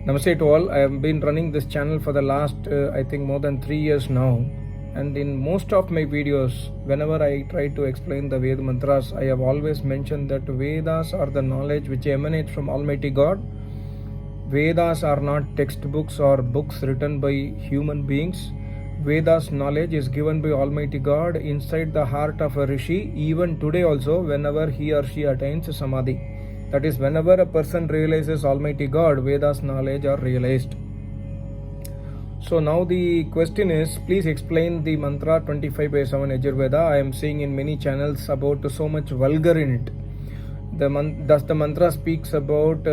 Namaste to all. I have been running this channel for the last, I think, more than 3 years now. And in most of my videos, whenever I try to explain the Veda mantras, I have always mentioned that Vedas are the knowledge which emanates from Almighty God. Vedas are not textbooks or books written by human beings. Vedas knowledge is given by Almighty God inside the heart of a rishi, even today also, whenever he or she attains samadhi. That is, whenever a person realizes Almighty God, Vedas knowledge are realized. So now the question is, please explain the mantra 25/7 Yajurveda. I am seeing in many channels about so much vulgar in it. Does the mantra speaks about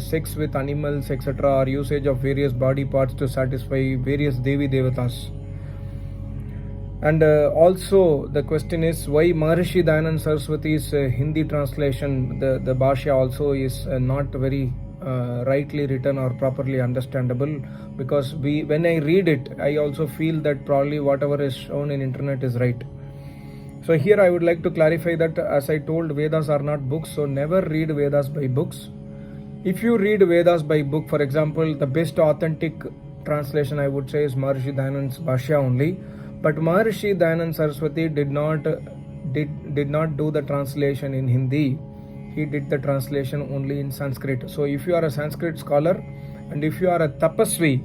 sex with animals, etc., or usage of various body parts to satisfy various Devi Devatas? And also the question is, why Maharishi Dayanand Saraswati's Hindi translation, the Bhashya also is not very rightly written or properly understandable, because when I read it, I also feel that probably whatever is shown in internet is right. So here I would like to clarify that, as I told, Vedas are not books, so never read Vedas by books. If you read Vedas by book, for example, the best authentic translation I would say is Maharishi Dayanand's Bhashya only. But Maharishi Dayanand Saraswati did not do the translation in Hindi. He did the translation only in Sanskrit. So if you are a Sanskrit scholar, and if you are a tapasvi,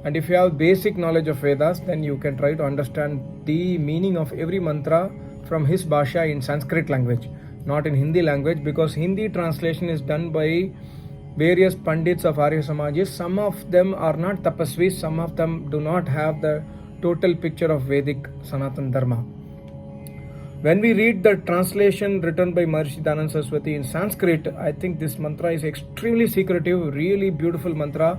and if you have basic knowledge of Vedas, then you can try to understand the meaning of every mantra from his Bhashya in Sanskrit language, not in Hindi language, because Hindi translation is done by various Pandits of Arya Samajis. Some of them are not tapasvis, some of them do not have the total picture of Vedic Sanatan Dharma. When we read the translation written by Maharishi Dayanand Saraswati in Sanskrit, I think this mantra is extremely secretive, really beautiful mantra.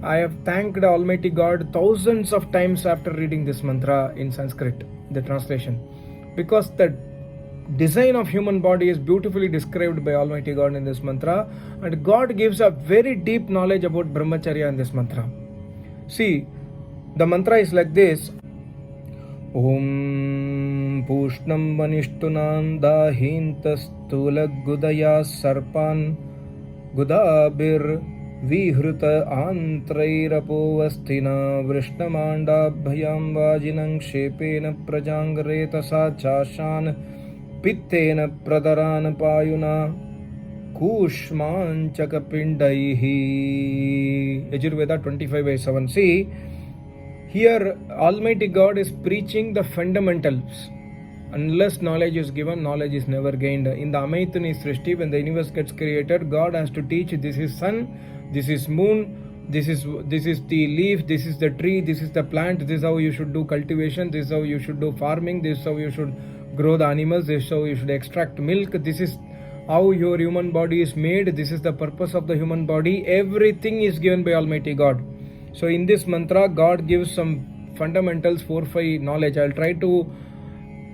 I have thanked Almighty God thousands of times after reading this mantra in Sanskrit, the translation, because the design of human body is beautifully described by Almighty God in this mantra, and God gives a very deep knowledge about brahmacharya in this mantra. See, the mantra is like this: Om Pushnam Vanishtunan Dahintasthula Gudaya Sarpan Gudabir Vihruta Antrairapovasthina Vrishnamanda Bhayam Vajinang Shepena Prajangareta Chashan Pittena Pradaran Payuna Kushman Chakapindaihi. Yajurveda 25/7. See, here Almighty God is preaching the fundamentals. Unless knowledge is given, knowledge is never gained. In the Amaitani Srishti, when the universe gets created, God has to teach, this is sun, this is moon, this is the leaf, this is the tree, this is the plant, this is how you should do cultivation, this is how you should do farming, this is how you should grow the animals, this is how you should extract milk, this is how your human body is made, this is the purpose of the human body. Everything is given by Almighty God. So in this mantra, God gives some fundamentals, 4-5 knowledge. I'll try to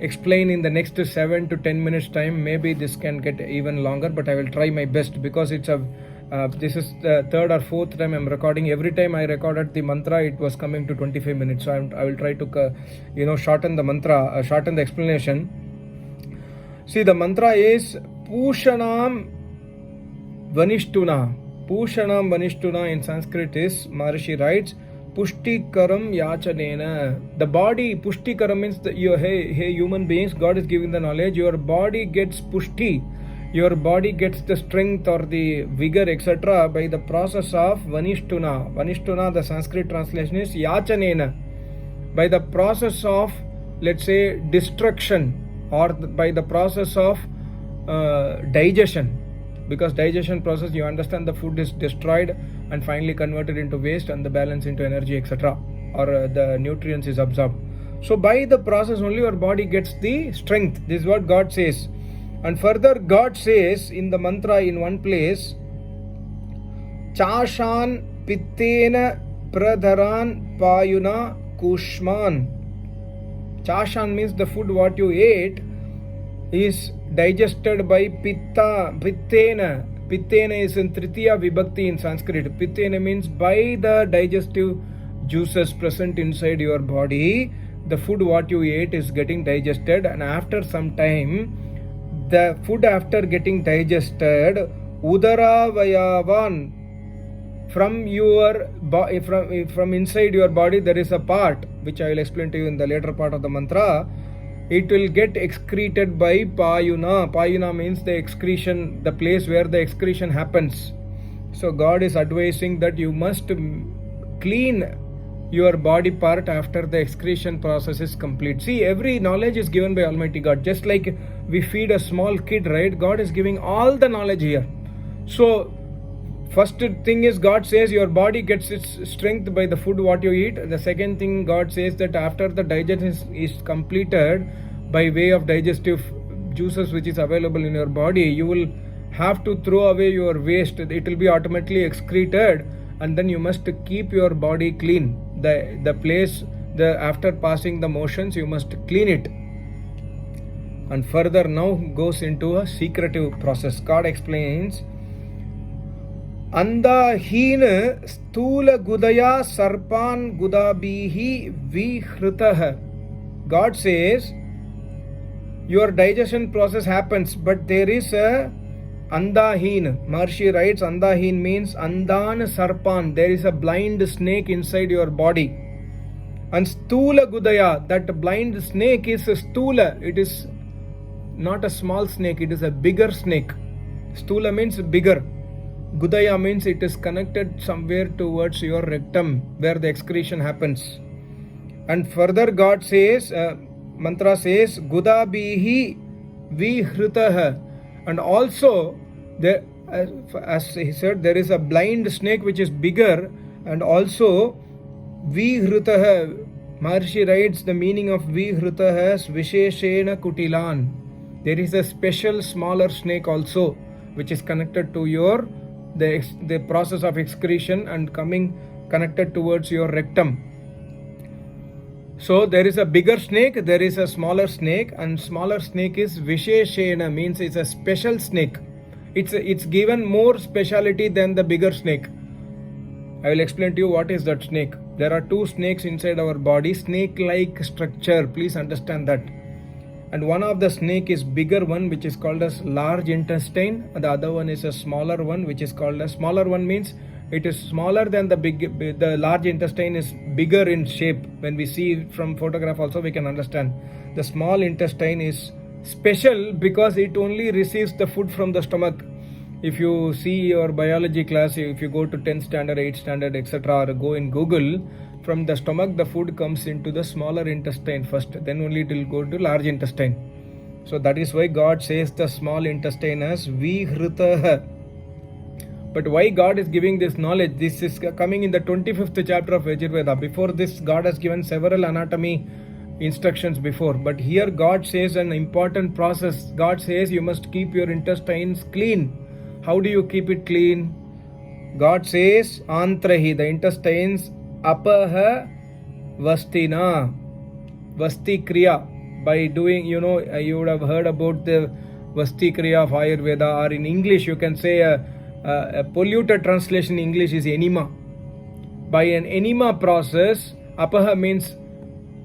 explain in the next 7 to 10 minutes time. Maybe this can get even longer, but I will try my best, because it's this is the third or fourth time I'm recording. Every time I recorded the mantra, it was coming to 25 minutes. So I will try to shorten the mantra, shorten the explanation. See, the mantra is Pushanam Vanishtuna. Pushanam Vanishtuna in Sanskrit is, Maharishi writes, Pushtikaram Yachanena. The body, Pushtikaram means hey human beings, God is giving the knowledge. Your body gets Pushti. Your body gets the strength or the vigor, etc., by the process of Vanishtuna. Vanishtuna, the Sanskrit translation is Yachanena. By the process of, let's say, destruction, or by the process of digestion. Because digestion process, you understand, the food is destroyed and finally converted into waste and the balance into energy, etc., or the nutrients is absorbed. So by the process only your body gets the strength. This is what God says. And further God says in the mantra in one place, Chashan Pittena Pradharan Payuna Kushman. Chashan means the food what you ate is digested by Pitta. Pittena. Pittena is in Tritiya Vibhakti in Sanskrit. Pittena means by the digestive juices present inside your body, the food what you ate is getting digested, and after some time, the food after getting digested, Udara Vayavan, from your from inside your body there is a part which I will explain to you in the later part of the mantra. It will get excreted by payuna. Payuna means the excretion, the place where the excretion happens. So God is advising that you must clean your body part after the excretion process is complete. See, every knowledge is given by Almighty God. Just like we feed a small kid, right? God is giving all the knowledge here. So first thing is, God says your body gets its strength by the food what you eat. The second thing, God says that after the digestion is completed by way of digestive juices which is available in your body, you will have to throw away your waste. It will be automatically excreted, and then you must keep your body clean. The place, after passing the motions, you must clean it. And further now goes into a secretive process. God explains, Andahin stula gudaya sarpan gudabihi vihritah. God says your digestion process happens, but there is a Andahin. Maharshi writes, Andahin means Andan Sarpan. There is a blind snake inside your body. And Stula Gudaya, that blind snake is a Stula. It is not a small snake, it is a bigger snake. Stula means bigger. Gudaya means it is connected somewhere towards your rectum where the excretion happens. And further God says, mantra says, Gudabihi vihritah. And also, as he said, there is a blind snake which is bigger, and also vihritah. Maharshi writes the meaning of vihritah as Visheshena Kutilan. There is a special smaller snake also which is connected to your the process of excretion and coming connected towards your rectum. So there is a bigger snake, there is a smaller snake, and smaller snake is Visheshena, means it's a special snake. It's given more speciality than the bigger snake. I will explain to you what is that snake. There are two snakes inside our body, snake-like structure. Please understand that. And one of the snake is bigger one, which is called as large intestine. And the other one is a smaller one, which is called as smaller one, means it is smaller than the large intestine is bigger in shape. When we see it from photograph also we can understand. The small intestine is special because it only receives the food from the stomach. If you see your biology class, if you go to 10th standard, 8th standard, etc., or go in Google, from the stomach the food comes into the smaller intestine first, then only it will go to large intestine. So that is why God says the small intestine as vihritah. But why God is giving this knowledge? This is coming in the 25th chapter of Yajurveda. Before this, God has given several anatomy instructions before. But here God says an important process. God says you must keep your intestines clean. How do you keep it clean? God says, Antrahi, the intestines, Apaha Vastina, Vasti Kriya. By doing, you would have heard about the Vasti Kriya of Ayurveda, or in English you can say a polluted translation in English is enema. By an enema process, Apaha means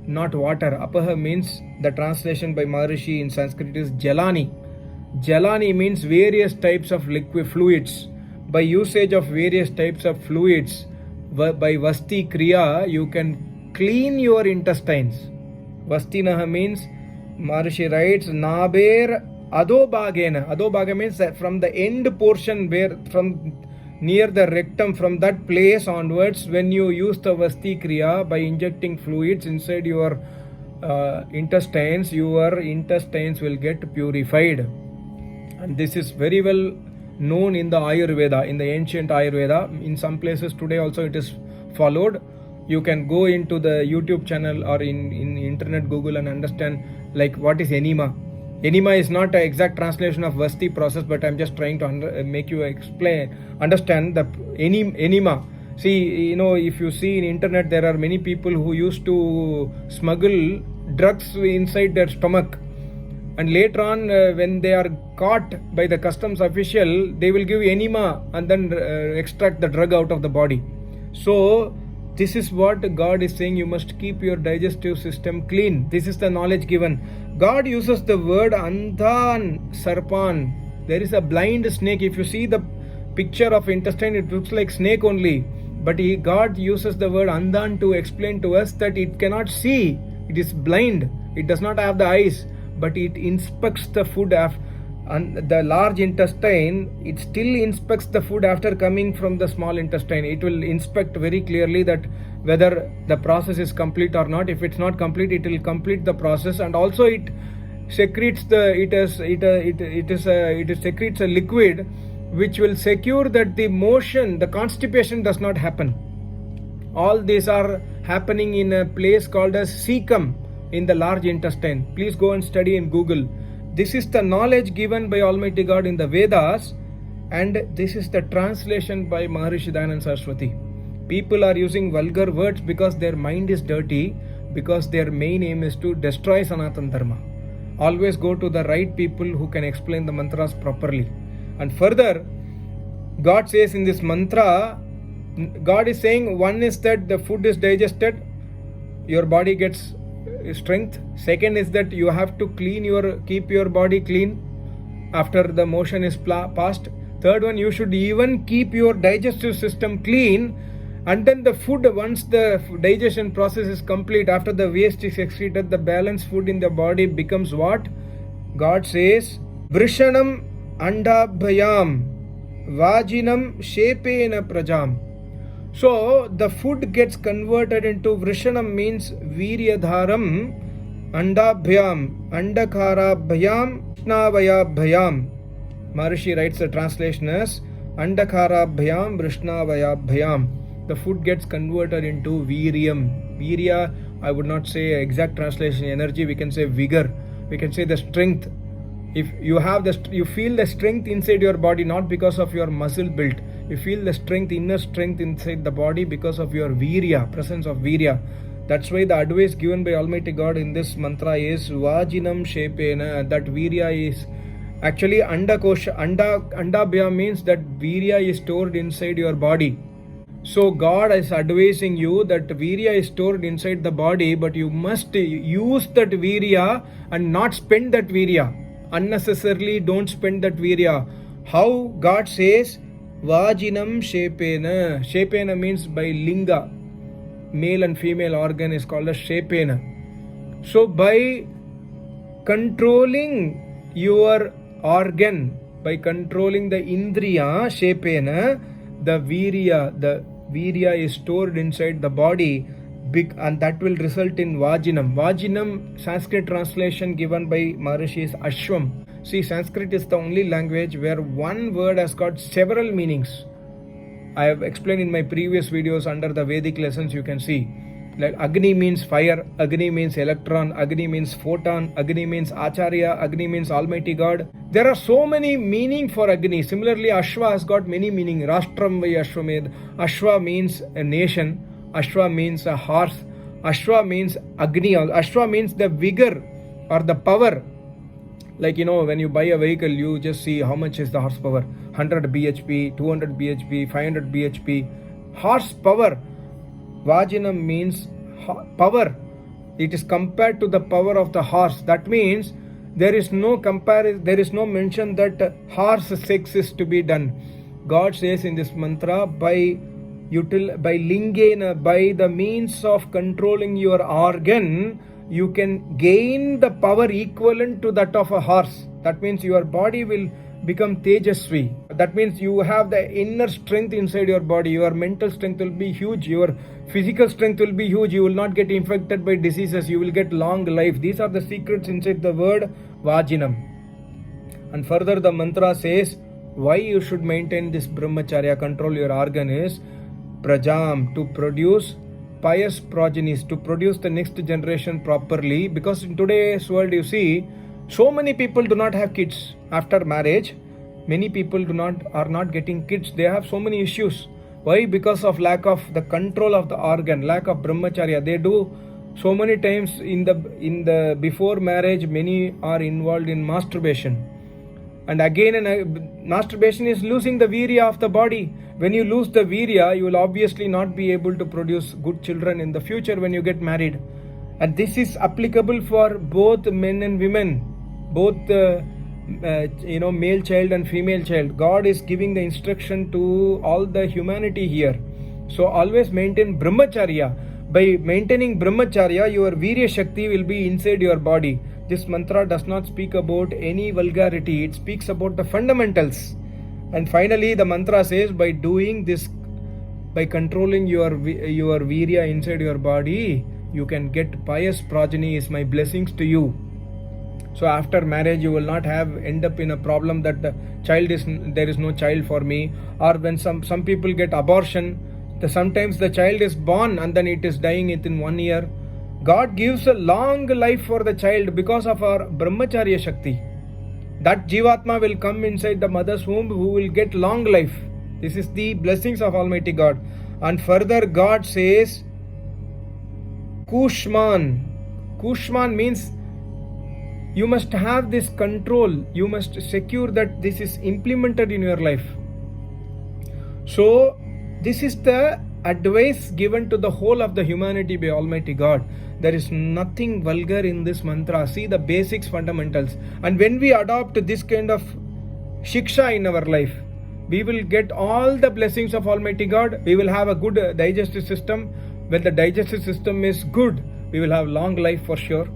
not water. Apaha means, the translation by Maharishi in Sanskrit is Jalani. Jalani means various types of liquid fluids. By usage of various types of fluids, by Vasti Kriya, you can clean your intestines. Vastinaha means, Maharishi writes, Naber Adobhagena. Adobhaga means that from the end portion, where from near the rectum, from that place onwards, when you use the Vasti Kriya by injecting fluids inside your intestines, your intestines will get purified. And this is very well known in the Ayurveda, in the ancient Ayurveda. In some places today also it is followed. You can go into the YouTube channel or in internet Google and understand like what is enema. Enema is not an exact translation of Vasti process, but I'm just trying to make you understand the enema. See, if you see in internet, there are many people who used to smuggle drugs inside their stomach. And later on, when they are caught by the customs official, they will give enema and then extract the drug out of the body. So, this is what God is saying, you must keep your digestive system clean. This is the knowledge given. God uses the word Andhan Sarpan. There is a blind snake. If you see the picture of intestine, it looks like snake only. But God uses the word andan to explain to us that it cannot see. It is blind. It does not have the eyes. But it inspects the food and the large intestine. It still inspects the food after coming from the small intestine. It will inspect very clearly that whether the process is complete or not. If it's not complete, it will complete the process. And also it secretes it secretes a liquid which will secure that the constipation does not happen. All these are happening in a place called as cecum in the large intestine. Please go and study in Google. This is the knowledge given by Almighty God in the Vedas, and this is the translation by Maharishi Dayananda Saraswati. People are using vulgar words because their mind is dirty, because their main aim is to destroy Sanatana Dharma. Always go to the right people who can explain the mantras properly. And further, God says in this mantra, God is saying, one is that the food is digested, your body gets strength. Second is that you have to keep your body clean after the motion is passed. Third one, you should even keep your digestive system clean. And then the food, once the digestion process is complete, after the waste is excreted, the balanced food in the body becomes what? God says, Vrishanam andabhyam vajinam shepena prajam. So the food gets converted into Vrishanam, means Viryadharam, andabhyam, andakarabhyam, Vishnavayabhyam. Maharishi writes the translation as Andakarabhyam, Vishnavayabhyam. The food gets converted into Viryam. Virya, I would not say exact translation energy, we can say vigor. We can say the strength. If you have you feel the strength inside your body, not because of your muscle build. You feel the strength, inner strength inside the body because of your virya, presence of virya. That's why the advice given by Almighty God in this mantra is Vajinam Shepena. That virya is actually Andabhya means that virya is stored inside your body. So God is advising you that virya is stored inside the body, but you must use that virya and not spend that virya. Unnecessarily don't spend that virya. How? God says, Vajinam Shepena. Shepena means by linga. Male and female organ is called as Shepena. So by controlling your organ, by controlling the indriya, Shepena, the virya is stored inside the body, and that will result in Vajinam. Vajinam, Sanskrit translation given by Maharishi is Ashwam. See, Sanskrit is the only language where one word has got several meanings. I have explained in my previous videos under the Vedic lessons, you can see. Like Agni means fire, Agni means electron, Agni means photon, Agni means Acharya, Agni means Almighty God. There are so many meaning for Agni. Similarly, Ashwa has got many meaning. Rashtram vai Ashwamed. Ashwa means a nation. Ashwa means a horse. Ashwa means Agni. Ashwa means the vigor or the power. Like, when you buy a vehicle, you just see how much is the horsepower. 100 bhp, 200 bhp, 500 bhp. Horsepower. Vajinam means power. It is compared to the power of the horse. That means there is no comparison, there is no mention that horse sex is to be done. God says in this mantra, by lingena, by the means of controlling your organ, you can gain the power equivalent to that of a horse. That means your body will become tejasvi. That means you have the inner strength inside your body. Your mental strength will be huge. Your physical strength will be huge. You will not get infected by diseases. You will get long life. These are the secrets inside the word Vajinam. And further the mantra says, why you should maintain this brahmacharya, control your organ, is Prajam, to produce pious progenies, to produce the next generation properly. Because in today's world, you see, so many people do not have kids after marriage. Many people are not getting kids. They have so many issues. Why? Because of lack of the control of the organ, lack of brahmacharya. They do so many times in the before marriage, many are involved in masturbation. And again, masturbation is losing the virya of the body. When you lose the virya, you will obviously not be able to produce good children in the future when you get married. And this is applicable for both men and women. Both male child and female child. God is giving the instruction to all the humanity here. So always maintain brahmacharya. By maintaining brahmacharya, your virya shakti will be inside your body. This mantra does not speak about any vulgarity. It speaks about the fundamentals. And finally, the mantra says, by doing this, by controlling your virya inside your body, you can get pious progeny. Is my blessings to you. So after marriage, you will not end up in a problem that there is no child for me, or when some people get abortion, sometimes the child is born and then it is dying within 1 year. God gives a long life for the child because of our brahmacharya shakti. That jivatma will come inside the mother's womb who will get long life. This is the blessings of Almighty God. And further God says, Kushman. Kushman means you must have this control. You must secure that this is implemented in your life. So this is the advice given to the whole of the humanity by Almighty God. There is nothing vulgar in this mantra. See the basics, fundamentals. And when we adopt this kind of shiksha in our life, we will get all the blessings of Almighty God. We will have a good digestive system. When the digestive system is good, we will have long life for sure.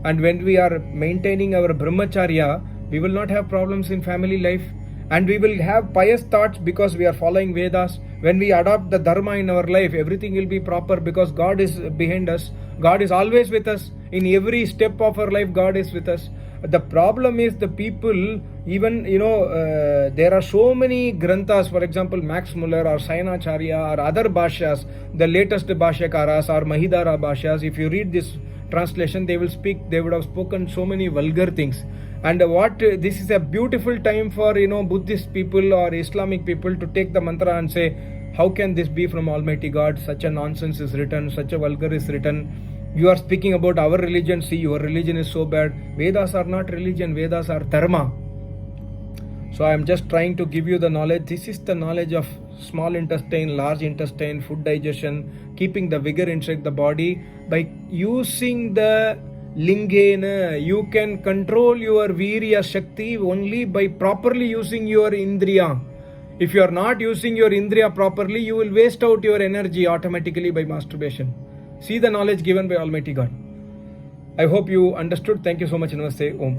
And when we are maintaining our brahmacharya, we will not have problems in family life. And we will have pious thoughts because we are following Vedas. When we adopt the dharma in our life, everything will be proper because God is behind us. God is always with us. In every step of our life, God is with us. The problem is the people, even, there are so many granthas, for example, Max Muller or Sayanacharya or other bhashyas, the latest bhashyakaras or Mahidara bhashyas. If you read this translation, they would have spoken so many vulgar things. And this is a beautiful time for Buddhist people or Islamic people to take the mantra and say, how can this be from Almighty God? Such a nonsense is written, such a vulgar is written. You are speaking about our religion. See, your religion is so bad. Vedas are not religion, Vedas are dharma. So I am just trying to give you the knowledge. This is the knowledge of small intestine, large intestine, food digestion, keeping the vigor inside the body. By using the lingena, you can control your virya shakti only by properly using your indriya. If you are not using your indriya properly, you will waste out your energy automatically by masturbation. See the knowledge given by Almighty God. I hope you understood. Thank you so much. Namaste. Om.